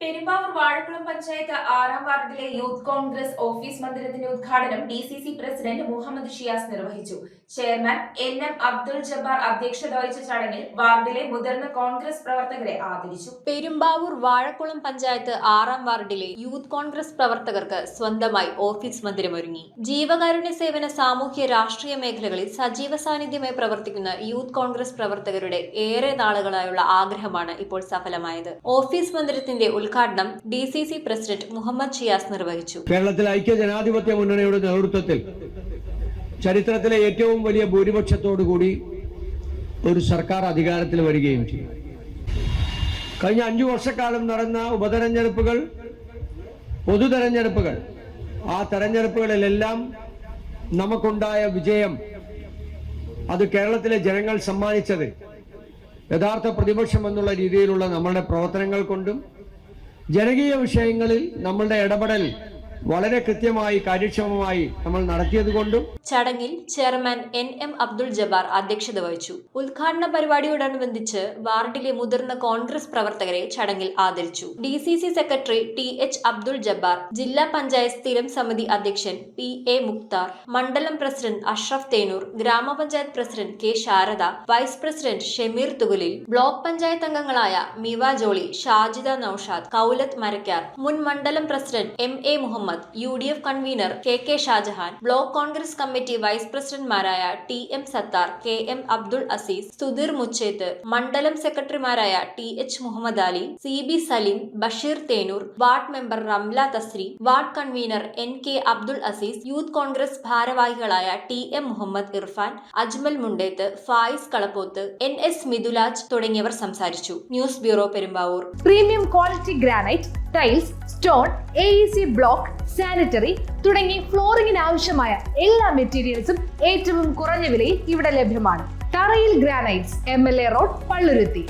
പെരുമ്പാവൂർ വാഴക്കുളം പഞ്ചായത്ത് 6-ാം വാർഡിലെ youth Congress office മന്ദിരത്തിന്റെ ഉദ്ഘാടനം ഡിസിസി പ്രസിഡന്റ് മുഹമ്മദ് ഷിയാസ് നിർവഹിച്ചു. ചെയർമാൻ NM അബ്ദുൾ ജബ്ബാർ അധ്യക്ഷത വഹിച്ച ചടങ്ങിൽ വാർഡിലെ മുതിർന്ന കോൺഗ്രസ് പ്രവർത്തകരെ ആദരിച്ചു. പെരുമ്പാവൂർ വാഴക്കുളം പഞ്ചായത്ത് 6-ാം വാർഡിലെ യൂത്ത് കോൺഗ്രസ് പ്രവർത്തകർക്ക് സ്വന്തമായി ഓഫീസ് മന്ദിരമൊരുങ്ങി. ജീവകാരുണ്യ സേവന, സാമൂഹ്യ രാഷ്ട്രീയ മേഖലകളിൽ സജീവ സാന്നിധ്യമായി പ്രവർത്തിക്കുന്ന യൂത്ത് കോൺഗ്രസ് പ്രവർത്തകരുടെ ഏറെ നാളുകളായുള്ള ആഗ്രഹമാണ് ഇപ്പോൾ സഫലമായത്. ഓഫീസ് മന്ദിരത്തിന്റെ ഉദ്ഘാടനം ഡിസിസി പ്രസിഡന്റ് മുഹമ്മദ് ഷിയാസ് നിർവഹിച്ചു. കേരളത്തിലെ ഐക്യ ജനാധിപത്യ മുന്നണിയുടെ നേതൃത്വത്തിൽ ചരിത്രത്തിലെ ഏറ്റവും വലിയ ഭൂരിപക്ഷത്തോടുകൂടി ഒരു സർക്കാർ അധികാരത്തിൽ വരികയും ചെയ്തു. കഴിഞ്ഞ 5 വർഷക്കാലം നടന്ന ഉപതെരഞ്ഞെടുപ്പുകൾ, പൊതുതെരഞ്ഞെടുപ്പുകൾ, ആ തെരഞ്ഞെടുപ്പുകളിലെല്ലാം നമുക്കുണ്ടായ വിജയം, അത് കേരളത്തിലെ ജനങ്ങൾ സമ്മാനിച്ചത് യഥാർത്ഥ പ്രതിപക്ഷം എന്നുള്ള രീതിയിലുള്ള നമ്മളുടെ പ്രവർത്തനങ്ങൾ കൊണ്ടും ജനകീയ വിഷയങ്ങളിൽ നമ്മളുടെ ഇടപെടൽ വളരെ കൃത്യമായി കാര്യക്ഷമമായി നമ്മൾ നടത്തിയതുകൊണ്ടും. ചടങ്ങിൽ ചെയർമാൻ NM അബ്ദുൾ ജബ്ബാർ അധ്യക്ഷത വഹിച്ചു. ഉദ്ഘാടന പരിപാടിയോടനുബന്ധിച്ച് വാർഡിലെ മുതിർന്ന കോൺഗ്രസ് പ്രവർത്തകരെ ചടങ്ങിൽ ആദരിച്ചു. DCC secretary TH Abdul Jabbar, ജില്ലാ പഞ്ചായത്ത് സ്ഥിരം സമിതി അധ്യക്ഷൻ PA മുക്താർ, മണ്ഡലം പ്രസിഡന്റ് അഷ്റഫ് തേനൂർ, ഗ്രാമപഞ്ചായത്ത് president K Sharada, vice president Shameer Thukalil, block panchayat അംഗങ്ങളായ മിവ ജോളി, ഷാജിദ നൌഷാദ്, കൗലത്ത് മരക്കാർ, മുൻ മണ്ഡലം president MA Muhammad, UDF convener KK Shajahan, block Congress committee vice പ്രസിഡന്റ്മാരായ TM സത്താർ, KM അബ്ദുൾ അസീസ്, സുധീർ മുച്ചേത്ത്, മണ്ഡലം സെക്രട്ടറിമാരായ TH Muhammad Ali, CB Saleem, Basheer Thenur, ward member Ramla Thasri, ward convener NK Abdul Azeez, youth Congress ഭാരവാഹികളായ TM മുഹമ്മദ് ഇർഫാൻ, അജ്മൽ മുണ്ടേത്ത്, ഫായിസ് കളപ്പോത്ത്, NS മിഥുലാജ് തുടങ്ങിയവർ സംസാരിച്ചു. News bureau, Perumbavoor. Premium quality granite, tiles, stone, AEC block, sanitary തുടങ്ങി ഫ്ലോറിംഗിന് ആവശ്യമായ എല്ലാ മെറ്റീരിയൽസും ഏറ്റവും കുറഞ്ഞ വിലയിൽ ഇവിടെ ലഭ്യമാണ്. തറയിൽ ഗ്രാനൈറ്റ്സ്, MLA റോഡ്, പള്ളുരുത്തി.